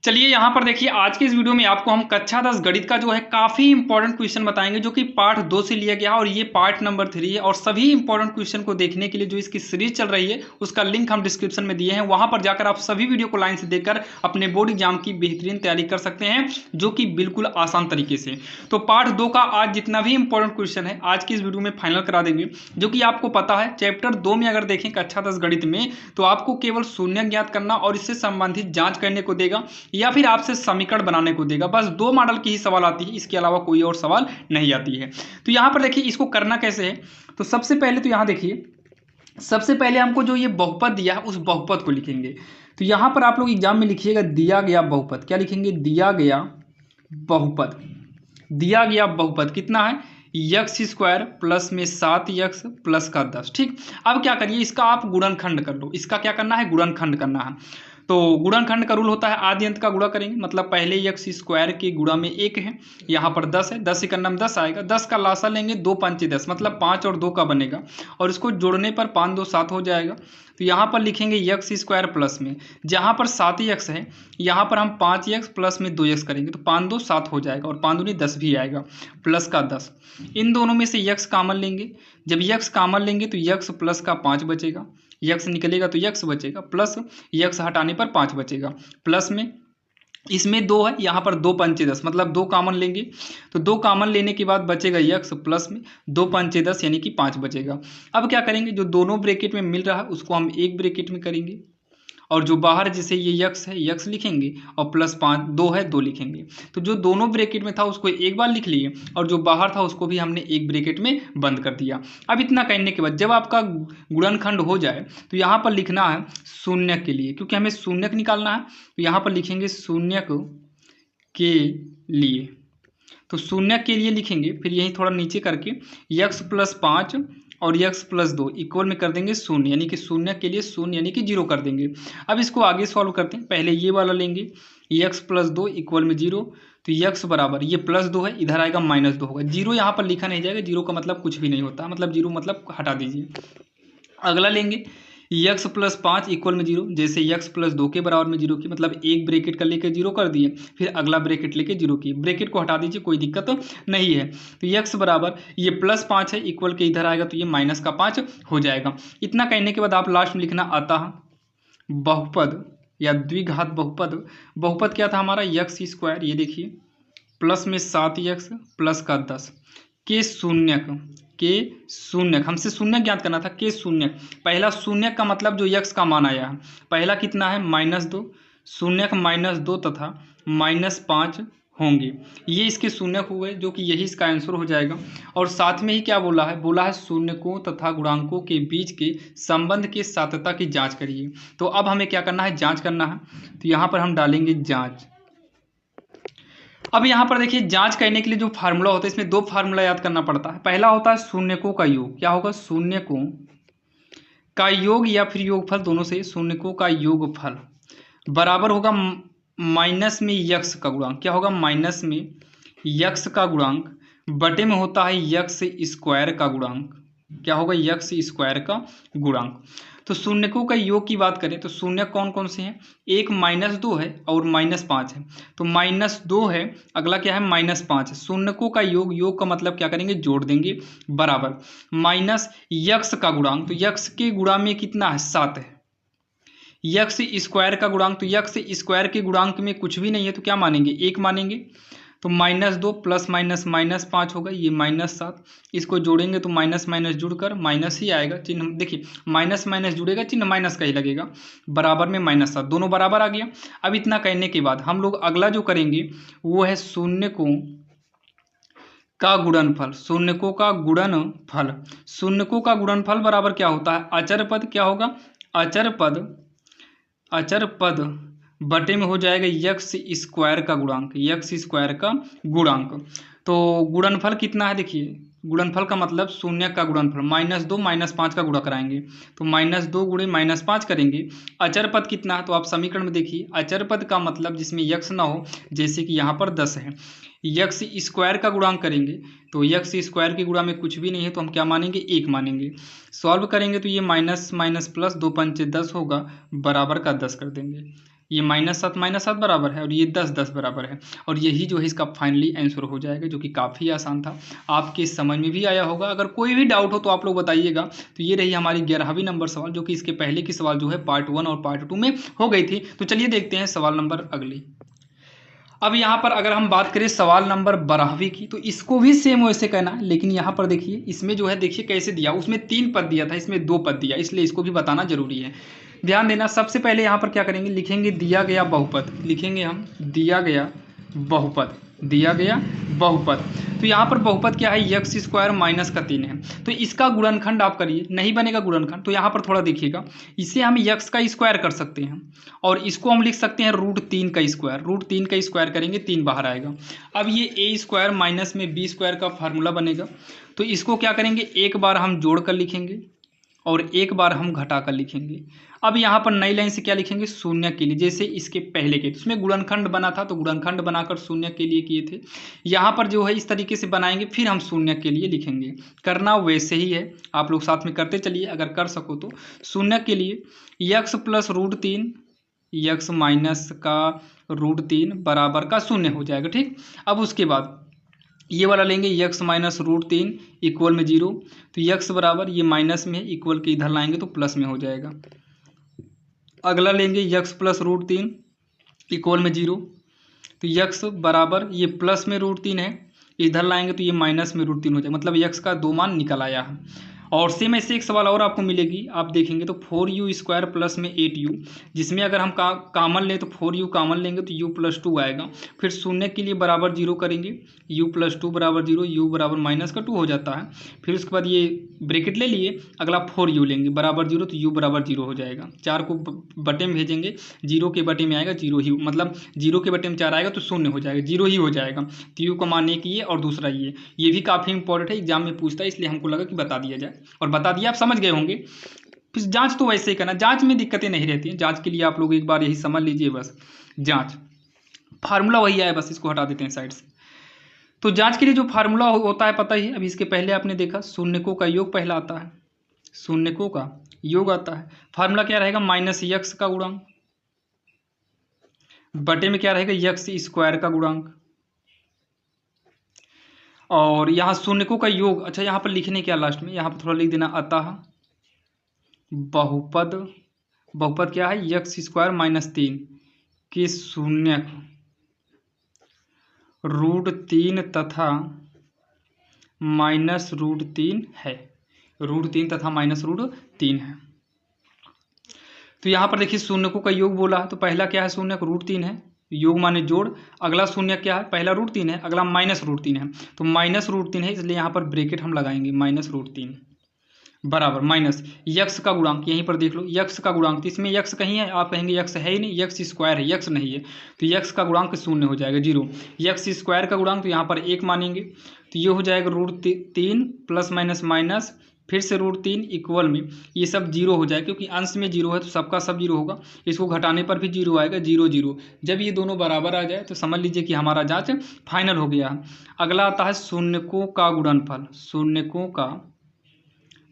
चलिए यहाँ पर देखिए, आज के इस वीडियो में आपको हम कक्षा 10 गणित का जो है काफी इंपॉर्टेंट क्वेश्चन बताएंगे, जो कि पार्ट 2 से लिया गया और ये पार्ट नंबर 3 है। और सभी इंपॉर्टेंट क्वेश्चन को देखने के लिए जो इसकी सीरीज चल रही है उसका लिंक हम डिस्क्रिप्शन में दिए हैं, वहां पर जाकर आप सभी वीडियो को लाइन से देखकर अपने बोर्ड एग्जाम की बेहतरीन तैयारी कर सकते हैं, जो कि बिल्कुल आसान तरीके से। तो पार्ट 2 का आज जितना भी इंपॉर्टेंट क्वेश्चन है आज की इस वीडियो में फाइनल करा देंगे, जो कि आपको पता है चैप्टर 2 में अगर देखें कक्षा 10 गणित में, तो आपको केवल शून्य ज्ञात करना और इससे संबंधित जांच करने को देगा, या फिर आपसे समीकरण बनाने को देगा। बस 2 मॉडल की ही सवाल आती है, इसके अलावा कोई और सवाल नहीं आती है। तो यहां पर देखिए इसको करना कैसे है। तो सबसे पहले तो यहां देखिए, सबसे पहले हमको जो ये बहुपद दिया है उस बहुपद को लिखेंगे। तो यहां पर आप लोग एग्जाम में लिखिएगा दिया गया बहुपद। क्या लिखेंगे? दिया गया बहुपद। दिया गया बहुपद कितना है? यक्स स्क्वायर प्लस में 7x प्लस का 10। ठीक, अब क्या करिए, इसका आप गुणनखंड कर लो। इसका क्या करना है? गुणनखंड करना है। तो गुणनखंड का रूल होता है आदि अंत का गुणा करेंगे, मतलब पहले यक्स स्क्वायर के गुणा में 1 है, यहाँ पर 10 है, 10 इकन्नम 10 आएगा, 10 का लासा लेंगे, 2 पंचे 10, मतलब 5 और 2 का बनेगा, और इसको जोड़ने पर 5 2 7 हो जाएगा। तो यहाँ पर लिखेंगे यक्स स्क्वायर प्लस में, जहाँ पर 7x है यहाँ पर हम 5x प्लस में 2x करेंगे, तो 5 2 7 हो जाएगा, और 5 दूनी 10 भी आएगा, प्लस का 10। इन दोनों में से यक्स कामन लेंगे, जब यक्स कामन लेंगे तो यक्स प्लस का 5 बचेगा, यक्स निकलेगा तो यक्स बचेगा, प्लस यक्स हटाने पर 5 बचेगा, प्लस में इसमें 2 है, यहाँ पर 2 पंचे 10, मतलब 2 कामन लेंगे, तो 2 कामन लेने के बाद बचेगा यक्स, प्लस में 2 पंचे 10 यानी कि 5 बचेगा। अब क्या करेंगे, जो दोनों ब्रैकेट में मिल रहा है उसको हम एक ब्रैकेट में करेंगे, और जो बाहर जैसे ये यक्स है यक्स लिखेंगे, और प्लस 5 2 है 2 लिखेंगे। तो जो दोनों ब्रैकेट में था उसको एक बार लिख लिए, और जो बाहर था उसको भी हमने एक ब्रैकेट में बंद कर दिया। अब इतना करने के बाद जब आपका गुणनखंड हो जाए तो यहाँ पर लिखना है शून्य के लिए, क्योंकि हमें शून्यक निकालना है, तो यहाँ पर लिखेंगे शून्यक के लिए। तो शून्य के लिए लिखेंगे, फिर यही थोड़ा नीचे करके यक्स प्लस 5 और यक्स प्लस 2 इक्वल में कर देंगे शून्य, यानी कि शून्य के लिए शून्य यानी कि 0 कर देंगे। अब इसको आगे सॉल्व करते हैं, पहले ये वाला लेंगे, यक्स प्लस 2 इक्वल में 0, तो यक्स बराबर ये प्लस 2 है, इधर आएगा माइनस 2 होगा। 0 यहाँ पर लिखा नहीं जाएगा, 0 का मतलब कुछ भी नहीं होता, मतलब 0 मतलब हटा दीजिए। अगला लेंगे यक्स प्लस 5 इक्वल में 0, जैसे यक्स प्लस 2 के बराबर में 0 की, मतलब एक ब्रैकेट का लेकर 0 कर दिए, फिर अगला ब्रैकेट लेके 0 की, ब्रैकेट को हटा दीजिए, कोई दिक्कत नहीं है। तो यक्स बराबर ये प्लस 5 है, इक्वल के इधर आएगा तो ये माइनस का 5 हो जाएगा। इतना कहने के बाद आप लास्ट में लिखना अतः बहुपद या द्विघात बहुपद। बहुपद क्या था हमारा? यक्स स्क्वायर, ये देखिए, प्लस में 7x प्लस का 10 के शून्यक, के शून्यक, हमसे शून्य ज्ञात करना था, के शून्यक। पहला शून्यक का मतलब जो यक्स का मान आया है, पहला कितना है? -2, शून्यक -2 तथा -5 होंगे, ये इसके शून्यक हुए, जो कि यही इसका आंसर हो जाएगा। और साथ में ही क्या बोला है? बोला है शून्यकों तथा गुणांकों के बीच के संबंध के साध्यता की जांच करिए। तो अब हमें क्या करना है? जांच करना है, तो यहाँ पर हम डालेंगे जांच। अब यहाँ पर देखिए, जांच करने के लिए जो फार्मूला होता है, इसमें 2 फार्मूला याद करना पड़ता है। पहला होता है शून्यकों का योग। क्या होगा? शून्यकों का योग या फिर योगफल, दोनों से, शून्यकों का योगफल बराबर होगा माइनस में यक्स का गुणांक। क्या होगा? माइनस में यक्स का गुणांक बटे में होता है यक्स स्क्वायर का गुणांक। क्या होगा? यक्स स्क्वायर का गुणांक। तो शून्यकों का योग की बात करें तो शून्य कौन कौन से हैं? एक -2 है और -5 है, तो -2 है, अगला क्या है? -5 है। शून्यकों का योग, योग का मतलब क्या करेंगे? जोड़ देंगे, बराबर माइनस यक्स का गुणांक, तो यक्स के गुणा में कितना है? 7 है। यक्स स्क्वायर का गुणांक, तो यक्स स्क्वायर के गुणांक में कुछ भी नहीं है, तो क्या मानेंगे? 1 मानेंगे। तो -2 प्लस माइनस -5 होगा, ये -7, इसको जोड़ेंगे तो माइनस माइनस जुड़कर माइनस ही आएगा, चिन्ह देखिए, माइनस माइनस जुड़ेगा, चिन्ह माइनस का ही लगेगा, बराबर में -7, दोनों बराबर आ गया। अब इतना कहने के बाद हम लोग अगला जो करेंगे वो है शून्यकों का गुणनफल। शून्यकों का गुणनफल, शून्यकों का गुणनफल बराबर क्या होता है? अचर पद। क्या होगा? अचर पद, अचर पद बटे में हो जाएगा यक्स स्क्वायर का गुणांक, यक्स स्क्वायर का गुणांक। तो गुणनफल कितना है? देखिए, गुणनफल का मतलब शून्य का गुणनफल, -2 -5 का गुणा कराएंगे, तो -2 गुणे -5 करेंगे। अचर पद कितना है? तो आप समीकरण में देखिए, अचर पद का मतलब जिसमें यक्स ना हो, जैसे कि यहाँ पर 10 है, यक्स स्क्वायर का गुणांक करेंगे, तो यक्स स्क्वायर के गुणा में कुछ भी नहीं है, तो हम क्या मानेंगे? 1 मानेंगे। सॉल्व करेंगे तो ये माइनस माइनस प्लस, 2 पंचे 10 होगा, बराबर का 10 कर देंगे। ये -7 बराबर है और ये 10 बराबर है। और यही जो है इसका फाइनली आंसर हो जाएगा, जो कि काफ़ी आसान था, आपके समझ में भी आया होगा। अगर कोई भी डाउट हो तो आप लोग बताइएगा। तो ये रही हमारी 11वीं नंबर सवाल, जो कि इसके पहले की सवाल जो है पार्ट 1 और पार्ट 2 में हो गई थी। तो चलिए देखते हैं सवाल नंबर अगली। अब यहाँ पर अगर हम बात करें सवाल नंबर 12वीं की, तो इसको भी सेम वैसे कहना है, लेकिन यहाँ पर देखिए इसमें जो है, देखिए कैसे दिया, उसमें 3 पद दिया था, इसमें 2 पद दिया, इसलिए इसको भी बताना जरूरी है। ध्यान देना, सबसे पहले यहाँ पर क्या करेंगे, लिखेंगे दिया गया बहुपद, लिखेंगे हम दिया गया बहुपद, दिया गया बहुपद। तो यहाँ पर बहुपद क्या है, यक्स स्क्वायर माइनस का 3 है, तो इसका गुणनखंड आप करिए, नहीं बनेगा गुणनखंड, तो यहाँ पर थोड़ा देखिएगा, इसे हम यक्स का स्क्वायर कर सकते हैं और इसको हम लिख सकते हैं √3 का स्क्वायर। √3 का स्क्वायर करेंगे 3 बाहर आएगा। अब ये ए स्क्वायर माइनस में बी स्क्वायर का फार्मूला बनेगा, तो इसको क्या करेंगे, एक बार हम जोड़ कर लिखेंगे और एक बार हम घटा कर लिखेंगे। अब यहाँ पर नई लाइन से क्या लिखेंगे, शून्य के लिए, जैसे इसके पहले के उसमें गुणनखंड बना था, तो गुणनखंड बनाकर शून्य के लिए किए थे। यहाँ पर जो है इस तरीके से बनाएंगे, फिर हम शून्य के लिए लिखेंगे। करना वैसे ही है, आप लोग साथ में करते चलिए अगर कर सको तो। शून्य के लिए यक्स प्लस √3, यक्स माइनस का √3 बराबर का शून्य हो जाएगा। ठीक, अब उसके बाद ये वाला लेंगे, यक्स माइनस √3 इक्वल में 0, तो यक्स बराबर, ये माइनस में इक्वल के इधर लाएंगे तो प्लस में हो जाएगा। अगला लेंगे यक्स प्लस √3 इक्वल में 0, तो यक्स बराबर, ये प्लस में √3 है, इधर लाएंगे तो ये माइनस में √3 हो जाएगा, मतलब यक्स का 2 मान निकल आया है। और सेम ऐसे एक सवाल और आपको मिलेगी, आप देखेंगे तो 4u स्क्वायर प्लस में 8u, जिसमें अगर हम कामन लें तो 4u कामन लेंगे तो u प्लस 2 आएगा। फिर शून्य के लिए बराबर 0 करेंगे, u प्लस 2 बराबर 0, u बराबर माइनस का 2 हो जाता है। फिर उसके बाद ये ब्रैकेट ले लिए, अगला 4u लेंगे बराबर 0, तो u बराबर 0 हो जाएगा। 4 को बटे में भेजेंगे, 0 के बटे में आएगा 0 ही, मतलब 0 के बटे में 4 आएगा तो शून्य हो जाएगा, 0 ही हो जाएगा। तो u का मान एक ये और दूसरा ये भी काफ़ी इंपॉर्टेंट है, एग्जाम में पूछता है, इसलिए हमको लगा कि बता दिया जाए, और बता दिया, आप समझ गए होंगे। फिर जांच तो वैसे ही करना, जांच में दिक्कतें नहीं रहती हैं। जांच के लिए आप लोग एक बार यही समझ लीजिए, बस जांच फार्मूला वही आया, बस इसको हटा देते हैं साइड से। तो जांच के लिए जो फार्मूला होता है पता ही है, अभी इसके पहले आपने देखा, शून्यकों का योग पहला आता है, शून्यकों का योग आता है। फार्मूला क्या रहेगा, माइनस यक्स का गुणांक बटे में क्या रहेगा, यक्स स्क्वायर का गुणांक, और यहाँ शून्यकों का योग। अच्छा, यहाँ पर लिखने क्या लास्ट में, यहाँ पर थोड़ा लिख देना, अतः बहुपद, बहुपद क्या है, यक्स स्क्वायर माइनस 3 के शून्यक √3 तथा माइनस √3 है, √3 तथा माइनस √3 है। तो यहाँ पर देखिए शून्यकों का योग बोला है, तो पहला क्या है, शून्यक √3 है, योग माने जोड़। अगला शून्य क्या है, पहला √3 है, अगला माइनस √3 है, तो माइनस √3 है, इसलिए यहाँ पर ब्रैकेट हम लगाएंगे, माइनस √3 बराबर माइनस यक्स का गुणांक, यहीं पर देख लो यक्स का गुणांक, तो इसमें यक्स कहीं है, आप कहेंगे यक्स है ही नहीं, यक्स स्क्वायर है, यक्स नहीं है, तो यक्स का गुणांक शून्य हो जाएगा 0। यक्स स्क्वायर का गुणांक तो यहाँ पर 1 मानेंगे, तो ये हो जाएगा √3 प्लस माइनस माइनस, फिर से √3 इक्वल में ये सब 0 हो जाएगा, क्योंकि अंश में 0 है तो सबका सब 0 होगा, इसको घटाने पर भी 0 आएगा, 0 0। जब ये दोनों बराबर आ जाए तो समझ लीजिए कि हमारा जांच फाइनल हो गया है। अगला आता है शून्यकों का गुणनफल, शून्यकों का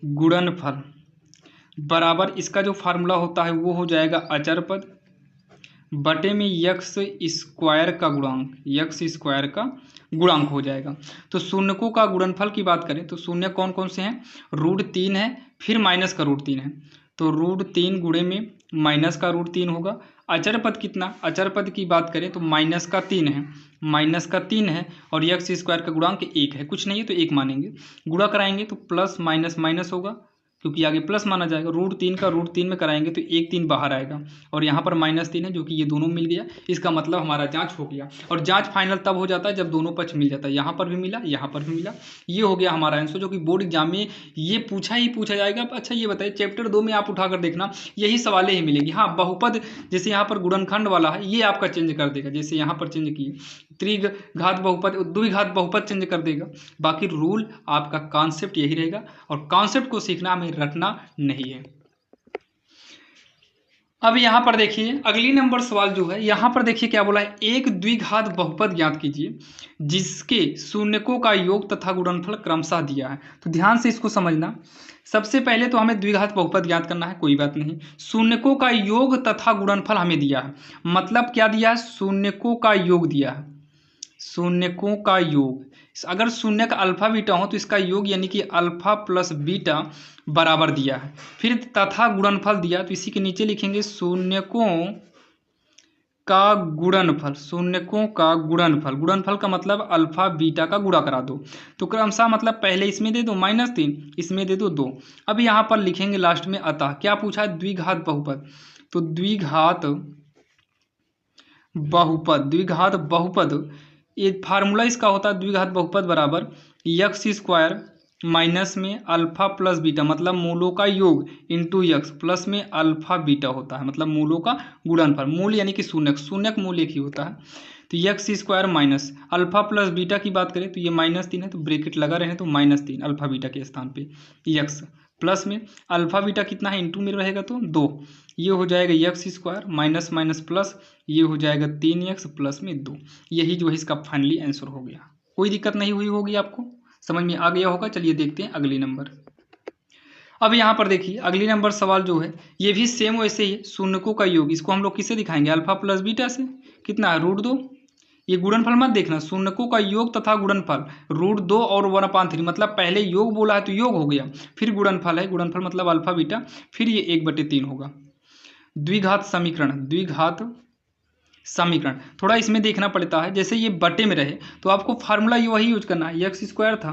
गुणनफल बराबर, इसका जो फार्मूला होता है वो हो जाएगा अचर पद बटे में यक्स स्क्वायर का गुणांक, यक्स स्क्वायर का गुणांक हो जाएगा। तो शून्यकों का गुणनफल की बात करें तो शून्य कौन कौन से हैं, √3 है, फिर माइनस का √3 है, तो √3 गुणे में माइनस का √3 होगा। अचर पद कितना, अचर पद की बात करें तो माइनस का 3 है, माइनस का 3 है, और यक्स स्क्वायर का गुणांक 1 है, कुछ नहीं है तो 1 मानेंगे। गुणा कराएंगे तो प्लस माइनस माइनस होगा, क्योंकि आगे प्लस माना जाएगा, √3 का √3 में कराएंगे तो 1 3 बाहर आएगा, और यहाँ पर -3 है, जो कि ये दोनों मिल गया, इसका मतलब हमारा जांच हो गया। और जांच फाइनल तब हो जाता है जब दोनों पक्ष मिल जाता है, यहाँ पर भी मिला, यहाँ पर भी मिला, ये हो गया हमारा आंसर, जो कि बोर्ड एग्जाम में ये पूछा ही पूछा जाएगा। अच्छा ये बताइए, चैप्टर 2 में आप उठाकर देखना, यही सवालें ही मिलेगी। हाँ, बहुपद जैसे यहाँ पर गुणनखंड वाला है, ये आपका चेंज कर देगा, जैसे यहाँ पर चेंज किए, त्रिघात बहुपद, द्विघात बहुपद चेंज कर देगा। बाकी रूल आपका कॉन्सेप्ट यही रहेगा, और कॉन्सेप्ट को सीखना हमें रटना नहीं है। अब यहाँ पर देखिए अगली नंबर सवाल जो है, यहाँ पर देखिए क्या बोला है, एक द्विघात बहुपद ज्ञात कीजिए जिसके शून्यकों का योग तथा गुणनफल क्रमशः दिया है। तो ध्यान से इसको समझना। सबसे पहले तो हमें द्विघात बहुपद ज्ञात करना है, कोई बात नहीं। शून्यकों का योग तथा गुणनफल हमें दिया है, मतलब क्या दिया है, शून्यकों का योग दिया है। शून्यकों का योग, अगर शून्यक अल्फा बीटा हो तो इसका योग यानी कि अल्फा प्लस बीटा बराबर दिया है। फिर तथा गुणनफल दिया, तो इसी के नीचे लिखेंगे शून्यकों का गुणनफल। शून्यकों का गुणनफल, गुणनफल का मतलब अल्फा बीटा का गुणा करा दो। तो क्रमशः मतलब पहले इसमें दे दो -3, इसमें दे दो 2। अब यहाँ पर लिखेंगे लास्ट में अतः, क्या पूछा है, द्विघात बहुपद। तो द्विघात बहुपद ये फार्मूला इसका होता है, द्विघात बहुपद बराबर x² माइनस में अल्फा प्लस बीटा, मतलब मूलों का योग इंटू x प्लस में अल्फा बीटा होता है, मतलब मूलों का गुणनफल। मूल यानी कि शून्यक मूल एक ही होता है। तो x² minus alpha plus beta की बात करें तो ये -3 है, तो ब्रैकेट लगा रहे हैं, तो -3 अल्फा बीटा के स्थान पे x प्लस में अल्फा बीटा कितना है, इंटू में रहेगा तो 2, ये हो जाएगा x² माइनस माइनस प्लस, ये हो जाएगा 3x प्लस में 2। यही जो है इसका फाइनली आंसर हो गया। कोई दिक्कत नहीं हुई होगी, आपको समझ में आ गया होगा। चलिए देखते हैं अगली नंबर। अब यहाँ पर देखिए अगली नंबर सवाल जो है ये भी सेम वैसे ही, शून्यकों का योग, इसको हम लोग किससे दिखाएंगे, अल्फा प्लस बीटा से। कितना है, √2। ये गुणनफल मत देखना, शून्यकों का योग तथा गुणनफल √2 और 1/3, मतलब पहले योग बोला है तो योग हो गया, फिर गुणनफल है, गुणनफल मतलब अल्फा बीटा, फिर ये 1/3 होगा। द्विघात समीकरण थोड़ा इसमें देखना पड़ता है, जैसे ये बटे में रहे तो आपको फार्मूला ये वही यूज करना है, x² था,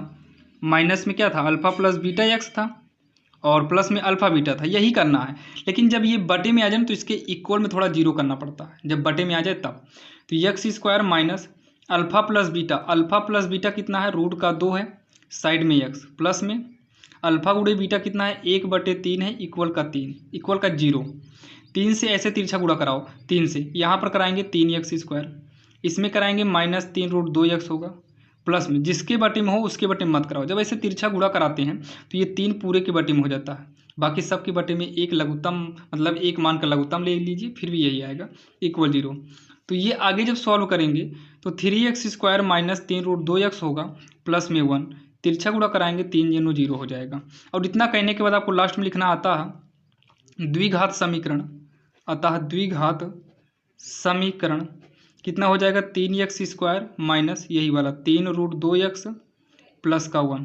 माइनस में क्या था, अल्फा प्लस बीटा x था, और प्लस में अल्फा बीटा था, यही करना है। लेकिन जब ये बटे में आ जाए तो इसके इक्वल में थोड़ा जीरो करना पड़ता है, जब बटे में आ जाए तब। तो x² minus alpha plus beta कितना है, √2 है, साइड में x प्लस में अल्फा गुणे बीटा कितना है, 1/3 है, इक्वल का 0। 3 से ऐसे तिरछा गुणा कराओ, 3 से यहाँ पर कराएंगे 3x², इसमें कराएंगे -3 √2x होगा, प्लस में जिसके बटे में हो उसके बटे में मत कराओ। जब ऐसे तिरछा गुणा कराते हैं तो ये 3 पूरे के बटे में हो जाता है, बाकी सब के बटे में एक लघुत्तम, मतलब एक मान का लघुत्तम ले लीजिए, फिर भी यही आएगा इक्वल 0। तो ये आगे जब सॉल्व करेंगे तो 3x² माइनस 3 √2x होगा, प्लस में 1, तिरछा गुणा कराएंगे 3 जनो 0 हो जाएगा। और इतना कहने के बाद आपको लास्ट में लिखना आता है द्विघात समीकरण, अतः द्विघात समीकरण कितना हो जाएगा, 3x² माइनस यही वाला 3 √2x प्लस का 1,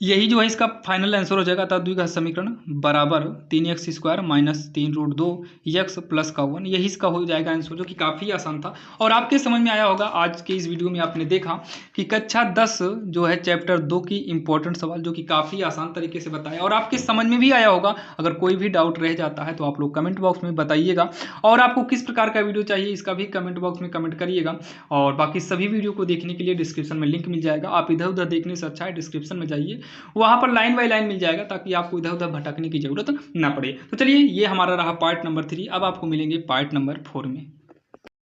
यही जो है इसका फाइनल आंसर हो जाएगा। अतः द्विघात समीकरण बराबर 3x² माइनस 3 √2x प्लस का 1, यही इसका हो जाएगा आंसर, जो कि काफ़ी आसान था और आपके समझ में आया होगा। आज के इस वीडियो में आपने देखा कि कक्षा 10 जो है चैप्टर 2 की इंपॉर्टेंट सवाल जो कि काफ़ी आसान तरीके से बताया और आपके समझ में भी आया होगा। अगर कोई भी डाउट रह जाता है तो आप लोग कमेंट बॉक्स में बताइएगा, और आपको किस प्रकार का वीडियो चाहिए इसका भी कमेंट बॉक्स में कमेंट करिएगा। और बाकी सभी वीडियो को देखने के लिए डिस्क्रिप्शन में लिंक मिल जाएगा, आप इधर उधर देखने से अच्छा है डिस्क्रिप्शन में जाइए, वहाँ पर लाइन बाय लाइन मिल जाएगा, ताकि आपको इधर उधर भटकने की जरूरत ना पड़े। तो चलिए ये हमारा रहा पार्ट नंबर 3, अब आपको मिलेंगे पार्ट नंबर 4 में।